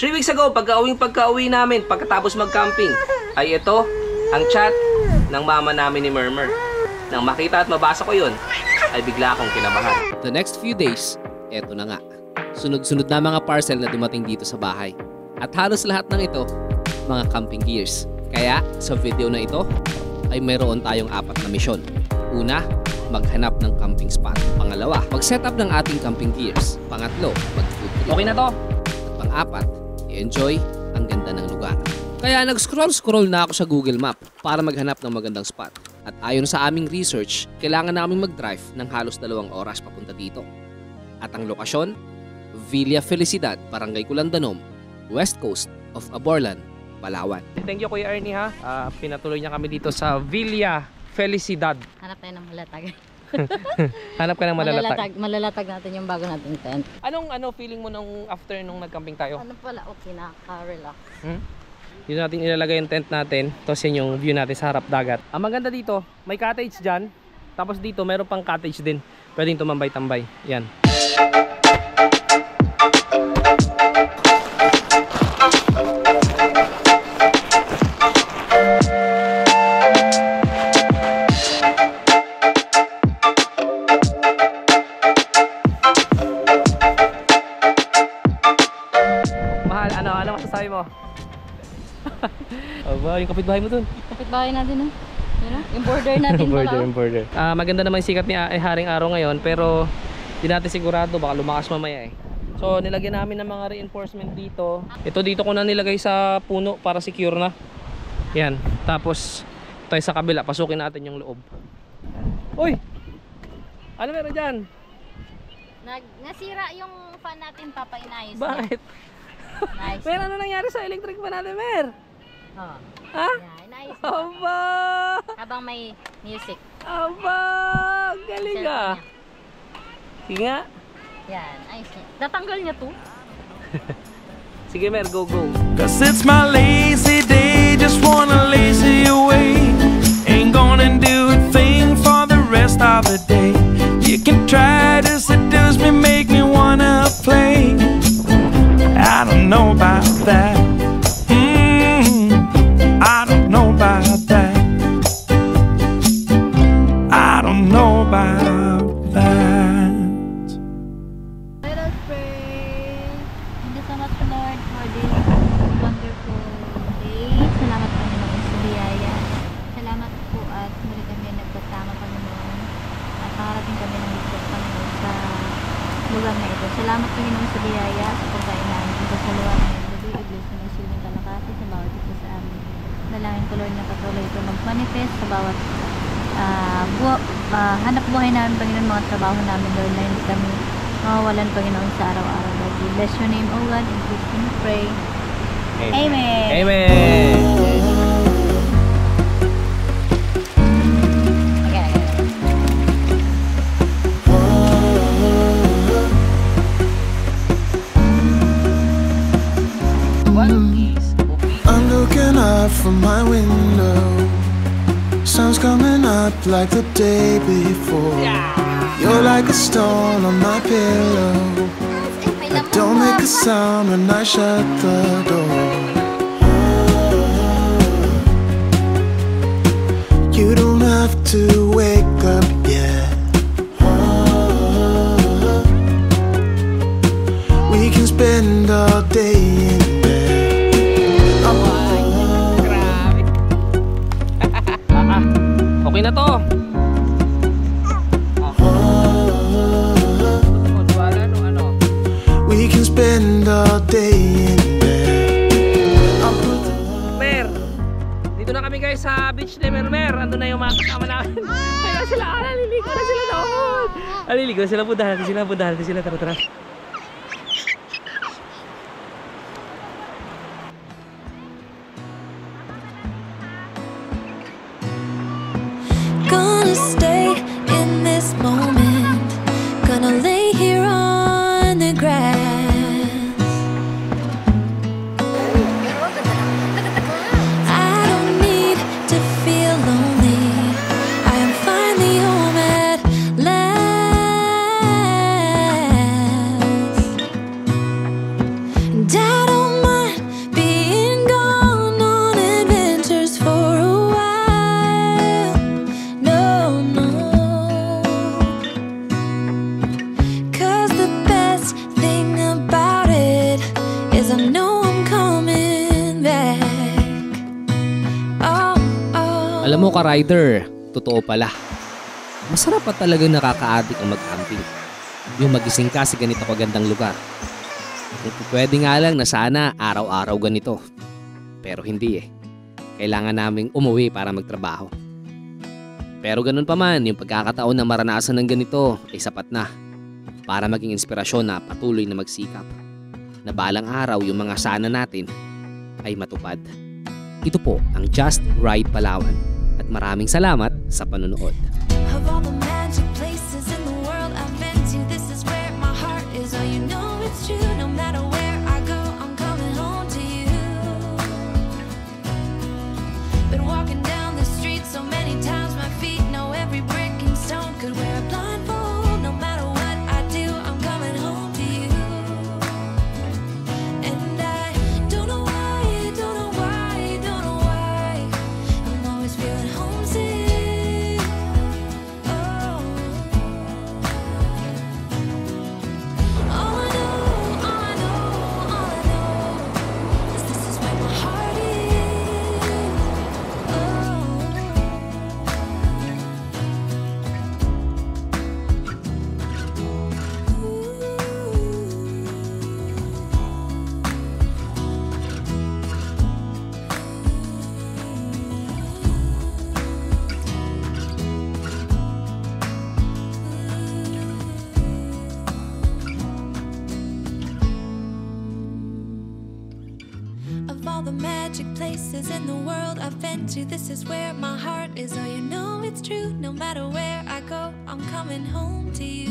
3 weeks ago, pagka-uwi namin, pagkatapos mag-camping, ay ito ang chat ng mama namin ni Murmur. Nang makita at mabasa ko yun, ay bigla akong kinabahan. The next few days, eto na nga. Sunod-sunod na mga parcel na dumating dito sa bahay. At halos lahat ng ito, mga camping gears. Kaya sa video na ito, ay mayroon tayong 4 na misyon. Una, maghanap ng camping spot. Pangalawa, mag-set up ng ating camping gears. Pangatlo, mag-food trip. Okay na to. At pang-apat, i-enjoy ang ganda ng lugar. Kaya nag-scroll na ako sa Google Map para maghanap ng magandang spot. At ayon sa aming research, kailangan naming mag-drive ng halos 2 oras papunta dito. At ang lokasyon, Villa Felicidad, Barangay Culandanom, West Coast of Aborlan, Palawan. Thank you Kuya Ernie ha. Pinatuloy niya kami dito sa Villa Felicidad. Hanap tayo ng malalatag. Hanap ka ng malalatag. Malalatag natin yung bago nating tent. Anong feeling mo nung after nung nag-camping tayo? Ano pala, okay, nakaka-relax. Dito natin ilalagay yung tent natin. Tapos yun yung view natin sa harap dagat. Ang maganda dito, may cottage dyan. Tapos dito, mayroon pang cottage din. Pwedeng tumambay-tambay. Yan. Ano masasabi mo? Aba, yung kapitbahay mo dun. Kapitbahay natin, no? Yun, no? Yung border natin. Yung border. Maganda naman yung sikat ni Haring Araw ngayon, pero di natin sigurado, baka lumakas mamaya eh. So nilagyan namin ng mga reinforcement dito. Ito dito ko na nilagay sa puno para secure na. Yan. Tapos tayo sa kabila, pasukin natin yung loob. Uy! Ano meron dyan? Nasira yung fan natin, papainayos. Bakit? Nice. Mer, ano nangyari sa electric fan natin, Mer? Oh. Ha? Yeah, inayos na. Aba! Habang may music. Aba! Galing ah! Sige nga. Yan, ayos niya. Natanggal niya to. Sige, Mer, go. Cause it's my lazy day, just wanna lazy away. Ain't gonna do a thing for the rest of the day. You can try to seduce me, make me wanna play. I don't know about that. I don't know about that. I don't know about that. Let us pray. Thank you so much, Lord, for this wonderful day. Salamat, Panginoon, sa biyaya. Salamat po at muli kami nagkasama, Panginoon. At nakarating kami ng lisod, Panginoon, sa lugar na ito. Salamat, Panginoon, sa biyaya, sa pagkain namin dito sa lugar na ito. Iblis na ng silbing kalakasi sa bawat isa sa amin. Dalangin ko, Lord, na patuloy ito mag-manifest sa bawat hanap buhay namin, Panginoon, mga trabaho namin, Lord, na hindi kami mawawalan, Panginoon, sa araw-araw. Lord, we bless your name, O God, in Jesus' name we pray. Amen. Amen. I'm looking out from my window. Sun's coming up like the day before. You're like a stone on my pillow. I don't make a sound when I shut the door. You don't have to wake up yet. We can spend all day in bed. Okay na to. We can spend all day in bed. Mer, dito na kami guys sa beach ni Mer. Ando na yung mga kasama namin. Ayun sila, naliligo na sila doon. Naliligo sila, puntahan sila. Tara. Gonna stay in this moment. Gonna lay here on the grass. I don't need to feel lonely. I am finally home at last. 'cause I know I'm coming back. Oh, oh. Alam mo ka, Rider, totoo pala. Masarap pa talagang nakaka-addict ang mag-camping. Yung magising ka sa ganito kagandang lugar. Kung pwede nga lang na sana araw-araw ganito. Pero hindi eh. Kailangan naming umuwi para magtrabaho. Pero ganun pa man, yung pagkakataon na maranasan ng ganito ay sapat na para maging inspirasyon na patuloy na magsikap. Na balang araw yung mga sana natin ay matupad. Ito po ang Just Ride Palawan at maraming salamat sa panonood. Of all the magic places in the world I've been to, this is where my heart is. Oh, you know it's true. No matter where I go, I'm coming home to you. Been walking down the street so many times, my feet know every brick and stone. Could wear a blindfold. No matter what I do, I'm coming home to you. And I don't know why, don't know why, don't know why I'm always feeling homesick. Oh. All I know, all I know, all I know is this is where my heart is. Oh. Of all the magic places in the world I've been to, this is where my heart is. Oh, you know it's true. No matter where I go, I'm coming home to you.